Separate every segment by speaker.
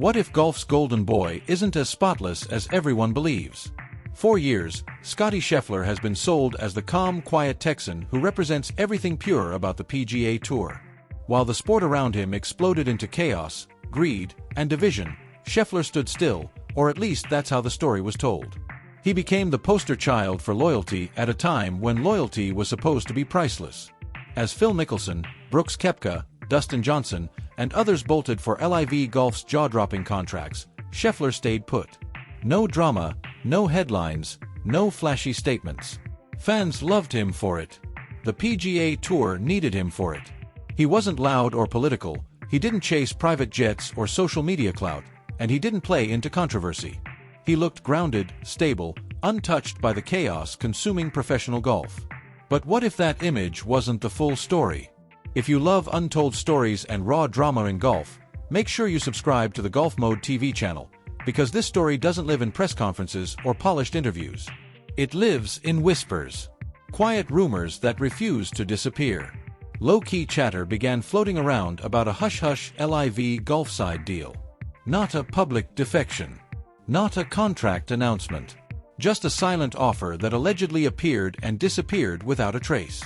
Speaker 1: What if golf's golden boy isn't as spotless as everyone believes? For years, Scottie Scheffler has been sold as the calm, quiet Texan who represents everything pure about the PGA Tour. While the sport around him exploded into chaos, greed, and division, Scheffler stood still, or at least that's how the story was told. He became the poster child for loyalty at a time when loyalty was supposed to be priceless. As Phil Mickelson, Brooks Koepka, Dustin Johnson, and others bolted for LIV Golf's jaw-dropping contracts, Scheffler stayed put. No drama, no headlines, no flashy statements. Fans loved him for it. The PGA Tour needed him for it. He wasn't loud or political, he didn't chase private jets or social media clout, and he didn't play into controversy. He looked grounded, stable, untouched by the chaos consuming professional golf. But what if that image wasn't the full story? If you love untold stories and raw drama in golf, make sure you subscribe to the Golf Mode TV channel, because this story doesn't live in press conferences or polished interviews. It lives in whispers. Quiet rumors that refuse to disappear. Low-key chatter began floating around about a hush-hush LIV Golf side deal. Not a public defection. Not a contract announcement. Just a silent offer that allegedly appeared and disappeared without a trace.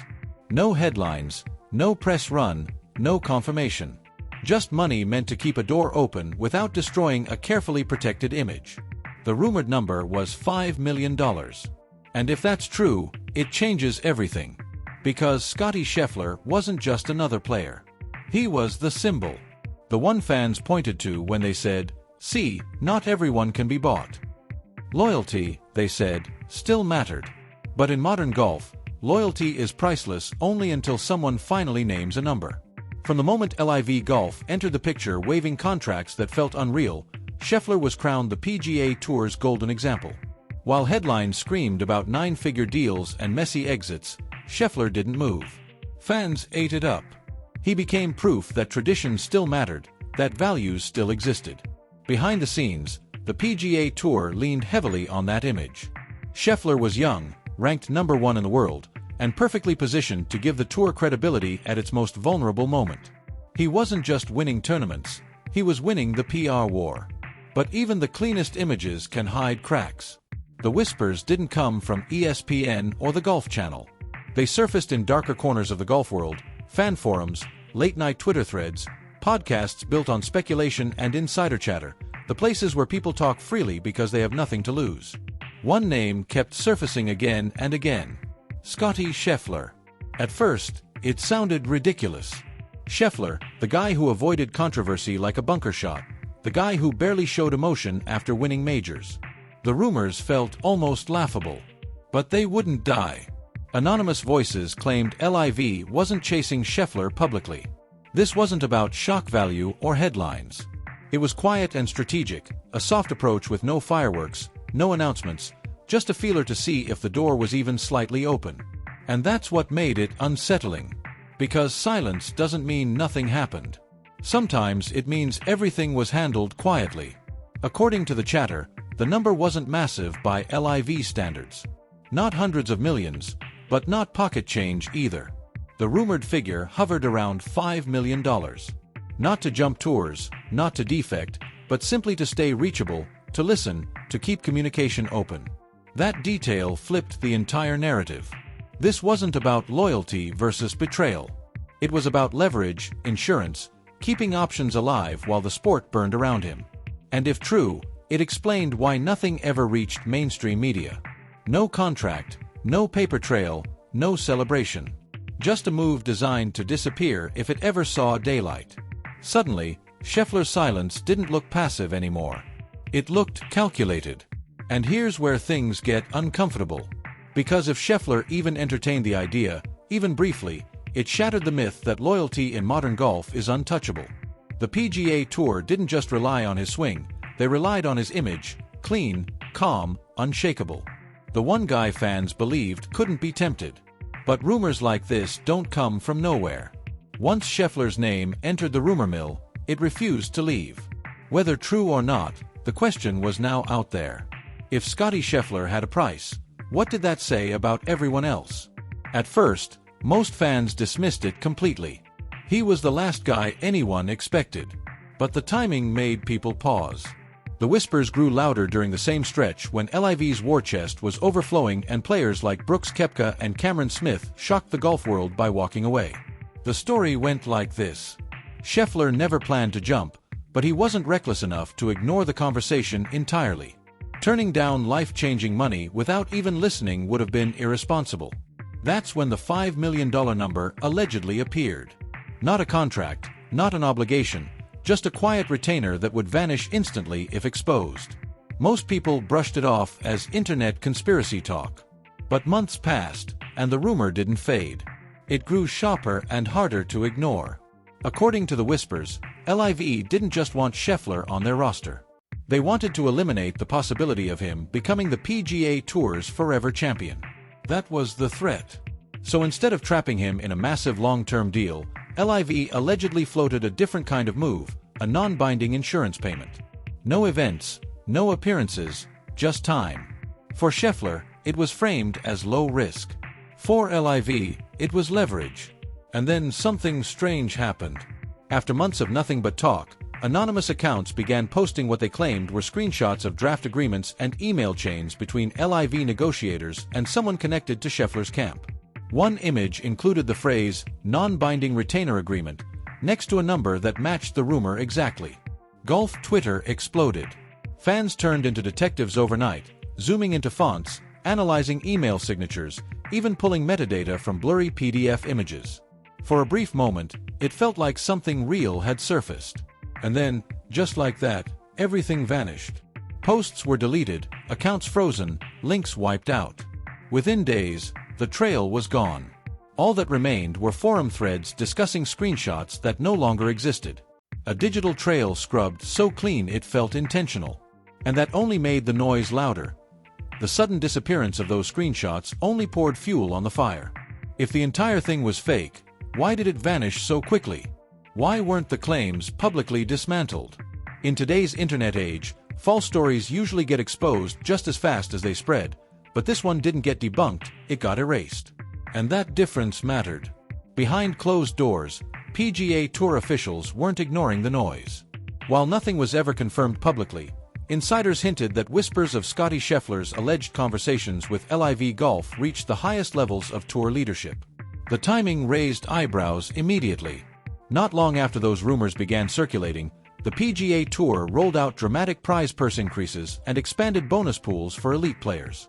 Speaker 1: No headlines, no press run, no confirmation. Just money meant to keep a door open without destroying a carefully protected image. The rumored number was $5 million. And if that's true, it changes everything. Because Scottie Scheffler wasn't just another player. He was the symbol. The one fans pointed to when they said, "See, not everyone can be bought." Loyalty, they said, still mattered. But in modern golf, loyalty is priceless only until someone finally names a number. From the moment LIV Golf entered the picture waving contracts that felt unreal, Scheffler was crowned the PGA Tour's golden example. While headlines screamed about nine-figure deals and messy exits, Scheffler didn't move. Fans ate it up. He became proof that tradition still mattered, that values still existed. Behind the scenes, the PGA Tour leaned heavily on that image. Scheffler was young, ranked number 1 in the world, and perfectly positioned to give the tour credibility at its most vulnerable moment. He wasn't just winning tournaments, he was winning the PR war. But even the cleanest images can hide cracks. The whispers didn't come from ESPN or the Golf Channel. They surfaced in darker corners of the golf world, fan forums, late-night Twitter threads, podcasts built on speculation and insider chatter, the places where people talk freely because they have nothing to lose. One name kept surfacing again and again. Scottie Scheffler. At first, it sounded ridiculous. Scheffler, the guy who avoided controversy like a bunker shot, the guy who barely showed emotion after winning majors. The rumors felt almost laughable. But they wouldn't die. Anonymous voices claimed LIV wasn't chasing Scheffler publicly. This wasn't about shock value or headlines. It was quiet and strategic, a soft approach with no fireworks, no announcements, just a feeler to see if the door was even slightly open. And that's what made it unsettling. Because silence doesn't mean nothing happened. Sometimes it means everything was handled quietly. According to the chatter, the number wasn't massive by LIV standards. Not hundreds of millions, but not pocket change either. The rumored figure hovered around $5 million. Not to jump tours, not to defect, but simply to stay reachable, to listen, to keep communication open. That detail flipped the entire narrative. This wasn't about loyalty versus betrayal. It was about leverage, insurance, keeping options alive while the sport burned around him. And if true, it explained why nothing ever reached mainstream media. No contract, no paper trail, no celebration. Just a move designed to disappear if it ever saw daylight. Suddenly, Scheffler's silence didn't look passive anymore. It looked calculated. And here's where things get uncomfortable. Because if Scheffler even entertained the idea, even briefly, it shattered the myth that loyalty in modern golf is untouchable. The PGA Tour didn't just rely on his swing, they relied on his image, clean, calm, unshakable. The one guy fans believed couldn't be tempted. But rumors like this don't come from nowhere. Once Scheffler's name entered the rumor mill, it refused to leave. Whether true or not, the question was now out there. If Scottie Scheffler had a price, what did that say about everyone else? At first, most fans dismissed it completely. He was the last guy anyone expected. But the timing made people pause. The whispers grew louder during the same stretch when LIV's war chest was overflowing and players like Brooks Koepka and Cameron Smith shocked the golf world by walking away. The story went like this. Scheffler never planned to jump, but he wasn't reckless enough to ignore the conversation entirely. Turning down life-changing money without even listening would have been irresponsible. That's when the $5 million number allegedly appeared. Not a contract, not an obligation, just a quiet retainer that would vanish instantly if exposed. Most people brushed it off as internet conspiracy talk. But months passed, and the rumor didn't fade. It grew sharper and harder to ignore. According to the whispers, LIV didn't just want Scheffler on their roster. They wanted to eliminate the possibility of him becoming the PGA Tour's forever champion. That was the threat. So instead of trapping him in a massive long-term deal, LIV allegedly floated a different kind of move, a non-binding insurance payment. No events, no appearances, just time. For Scheffler, it was framed as low risk. For LIV, it was leverage. And then something strange happened. After months of nothing but talk, anonymous accounts began posting what they claimed were screenshots of draft agreements and email chains between LIV negotiators and someone connected to Scheffler's camp. One image included the phrase, non-binding retainer agreement, next to a number that matched the rumor exactly. Golf Twitter exploded. Fans turned into detectives overnight, zooming into fonts, analyzing email signatures, even pulling metadata from blurry PDF images. For a brief moment, it felt like something real had surfaced. And then, just like that, everything vanished. Posts were deleted, accounts frozen, links wiped out. Within days, the trail was gone. All that remained were forum threads discussing screenshots that no longer existed. A digital trail scrubbed so clean it felt intentional. And that only made the noise louder. The sudden disappearance of those screenshots only poured fuel on the fire. If the entire thing was fake, why did it vanish so quickly? Why weren't the claims publicly dismantled? In today's internet age, false stories usually get exposed just as fast as they spread, but this one didn't get debunked, it got erased. And that difference mattered. Behind closed doors, PGA Tour officials weren't ignoring the noise. While nothing was ever confirmed publicly, insiders hinted that whispers of Scottie Scheffler's alleged conversations with LIV Golf reached the highest levels of tour leadership. The timing raised eyebrows immediately. Not long after those rumors began circulating, the PGA Tour rolled out dramatic prize purse increases and expanded bonus pools for elite players.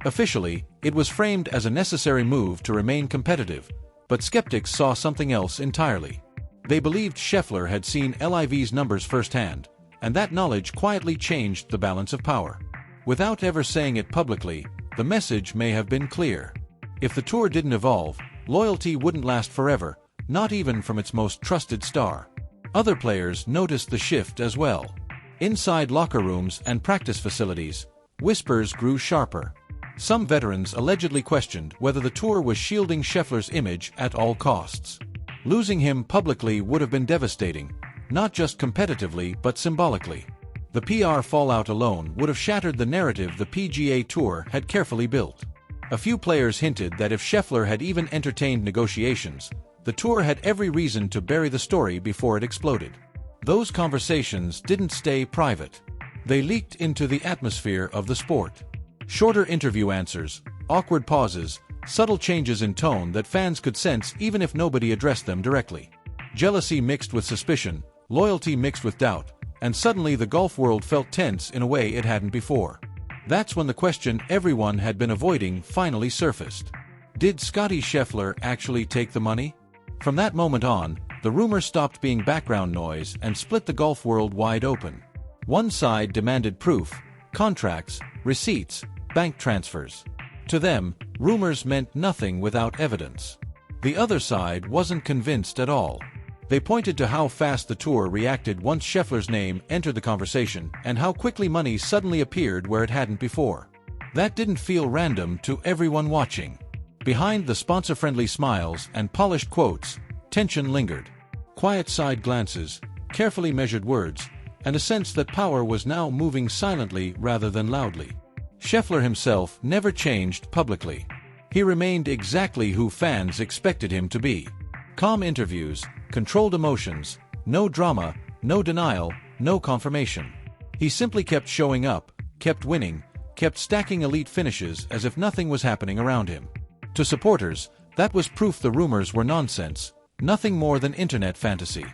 Speaker 1: Officially, it was framed as a necessary move to remain competitive, but skeptics saw something else entirely. They believed Scheffler had seen LIV's numbers firsthand, and that knowledge quietly changed the balance of power. Without ever saying it publicly, the message may have been clear. If the tour didn't evolve, loyalty wouldn't last forever, not even from its most trusted star. Other players noticed the shift as well. Inside locker rooms and practice facilities, whispers grew sharper. Some veterans allegedly questioned whether the tour was shielding Scheffler's image at all costs. Losing him publicly would have been devastating, not just competitively but symbolically. The PR fallout alone would have shattered the narrative the PGA Tour had carefully built. A few players hinted that if Scheffler had even entertained negotiations, the tour had every reason to bury the story before it exploded. Those conversations didn't stay private. They leaked into the atmosphere of the sport. Shorter interview answers, awkward pauses, subtle changes in tone that fans could sense even if nobody addressed them directly. Jealousy mixed with suspicion, loyalty mixed with doubt, and suddenly the golf world felt tense in a way it hadn't before. That's when the question everyone had been avoiding finally surfaced. Did Scottie Scheffler actually take the money? From that moment on, the rumor stopped being background noise and split the golf world wide open. One side demanded proof, contracts, receipts, bank transfers. To them, rumors meant nothing without evidence. The other side wasn't convinced at all. They pointed to how fast the tour reacted once Scheffler's name entered the conversation and how quickly money suddenly appeared where it hadn't before. That didn't feel random to everyone watching. Behind the sponsor-friendly smiles and polished quotes, tension lingered. Quiet side glances, carefully measured words, and a sense that power was now moving silently rather than loudly. Scheffler himself never changed publicly. He remained exactly who fans expected him to be. Calm interviews, controlled emotions, no drama, No denial, no confirmation. He simply kept showing up, kept winning, kept stacking elite finishes as if nothing was happening around him. To supporters, that was proof the rumors were nonsense, nothing more than internet fantasy.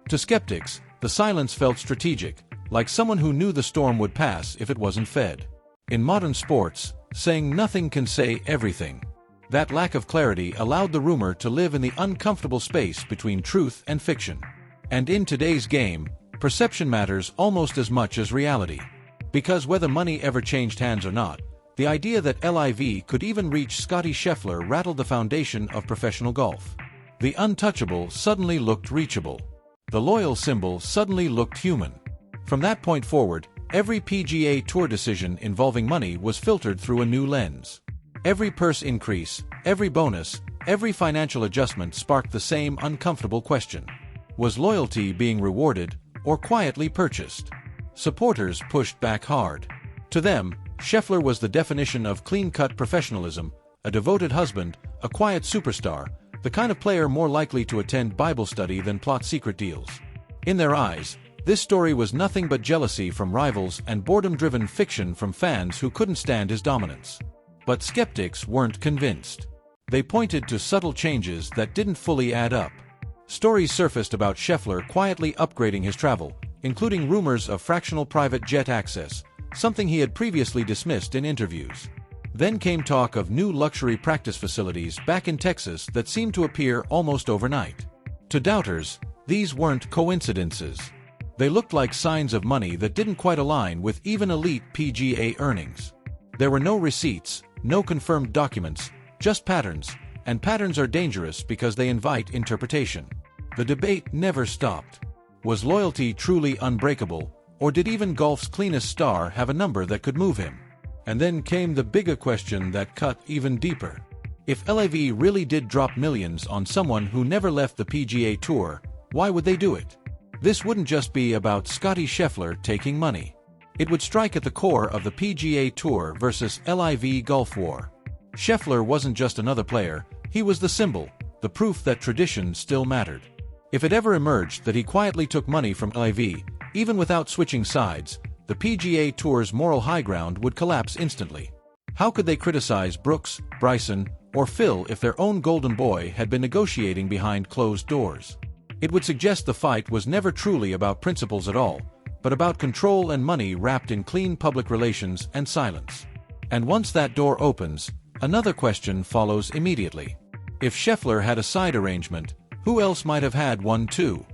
Speaker 1: To skeptics, the silence felt strategic, like someone who knew the storm would pass if it wasn't fed. In modern sports, saying nothing can say everything. That lack of clarity allowed the rumor to live in the uncomfortable space between truth and fiction. And in today's game, perception matters almost as much as reality. Because whether money ever changed hands or not, the idea that LIV could even reach Scottie Scheffler rattled the foundation of professional golf. The untouchable suddenly looked reachable. The loyal symbol suddenly looked human. From that point forward, every PGA Tour decision involving money was filtered through a new lens. Every purse increase, every bonus, every financial adjustment sparked the same uncomfortable question. Was loyalty being rewarded or quietly purchased? Supporters pushed back hard. To them, Scheffler was the definition of clean-cut professionalism, a devoted husband, a quiet superstar, the kind of player more likely to attend Bible study than plot secret deals. In their eyes, this story was nothing but jealousy from rivals and boredom-driven fiction from fans who couldn't stand his dominance. But skeptics weren't convinced. They pointed to subtle changes that didn't fully add up. Stories surfaced about Scheffler quietly upgrading his travel, including rumors of fractional private jet access, something he had previously dismissed in interviews. Then came talk of new luxury practice facilities back in Texas that seemed to appear almost overnight. To doubters, these weren't coincidences. They looked like signs of money that didn't quite align with even elite PGA earnings. There were no receipts, no confirmed documents, just patterns, and patterns are dangerous because they invite interpretation. The debate never stopped. Was loyalty truly unbreakable, or did even golf's cleanest star have a number that could move him? And then came the bigger question that cut even deeper. If LIV really did drop millions on someone who never left the PGA Tour, why would they do it? This wouldn't just be about Scottie Scheffler taking money. It would strike at the core of the PGA Tour versus LIV Golf war. Scheffler wasn't just another player, he was the symbol, the proof that tradition still mattered. If it ever emerged that he quietly took money from LIV, even without switching sides, the PGA Tour's moral high ground would collapse instantly. How could they criticize Brooks, Bryson, or Phil if their own golden boy had been negotiating behind closed doors? It would suggest the fight was never truly about principles at all, but about control and money wrapped in clean public relations and silence. And once that door opens, another question follows immediately. If Scheffler had a side arrangement, who else might have had one too?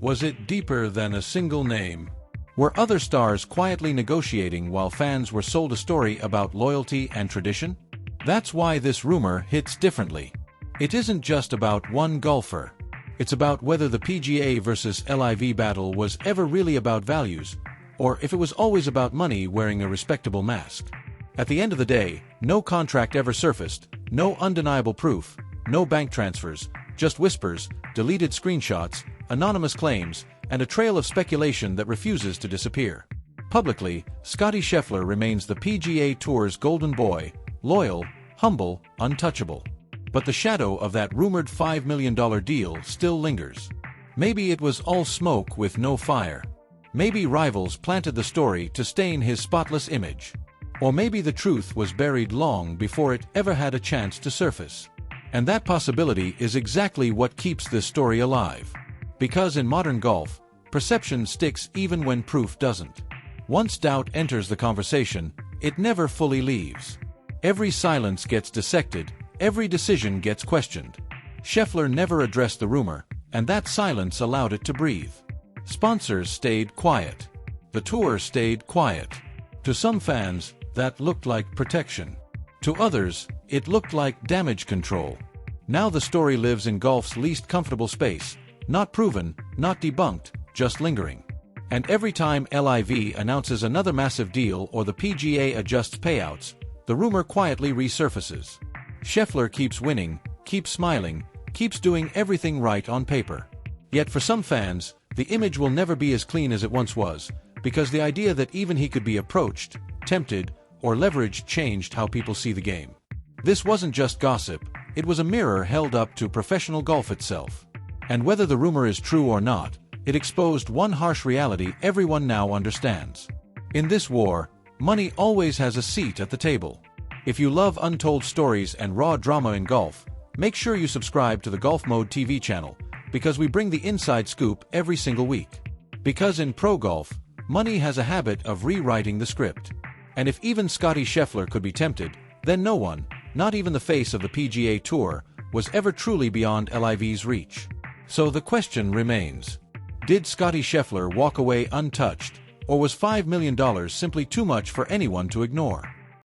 Speaker 1: Was it deeper than a single name? Were other stars quietly negotiating while fans were sold a story about loyalty and tradition? That's why this rumor hits differently. It isn't just about one golfer. It's about whether the PGA versus LIV battle was ever really about values, or if it was always about money wearing a respectable mask. At the end of the day, no contract ever surfaced, no undeniable proof, no bank transfers, just whispers, deleted screenshots, anonymous claims, and a trail of speculation that refuses to disappear. Publicly, Scottie Scheffler remains the PGA Tour's golden boy, loyal, humble, untouchable. But the shadow of that rumored $5 million deal still lingers. Maybe it was all smoke with no fire. Maybe rivals planted the story to stain his spotless image. Or maybe the truth was buried long before it ever had a chance to surface. And that possibility is exactly what keeps this story alive. Because in modern golf, perception sticks even when proof doesn't. Once doubt enters the conversation, it never fully leaves. Every silence gets dissected, every decision gets questioned. Scheffler never addressed the rumor, and that silence allowed it to breathe. Sponsors stayed quiet. The tour stayed quiet. To some fans, that looked like protection. To others, it looked like damage control. Now the story lives in golf's least comfortable space, not proven, not debunked, just lingering. And every time LIV announces another massive deal or the PGA adjusts payouts, the rumor quietly resurfaces. Scheffler keeps winning, keeps smiling, keeps doing everything right on paper. Yet for some fans, the image will never be as clean as it once was, because the idea that even he could be approached, tempted, or leveraged changed how people see the game. This wasn't just gossip, it was a mirror held up to professional golf itself. And whether the rumor is true or not, It exposed one harsh reality everyone now understands. In this war, money always has a seat at the table. If you love untold stories and raw drama in golf, make sure you subscribe to the Golf Mode TV channel, because we bring the inside scoop every single week. Because in pro golf, money has a habit of rewriting the script. And if even Scottie Scheffler could be tempted, then no one, not even the face of the PGA Tour, was ever truly beyond LIV's reach. So the question remains: did Scottie Scheffler walk away untouched, or was $5 million simply too much for anyone to ignore?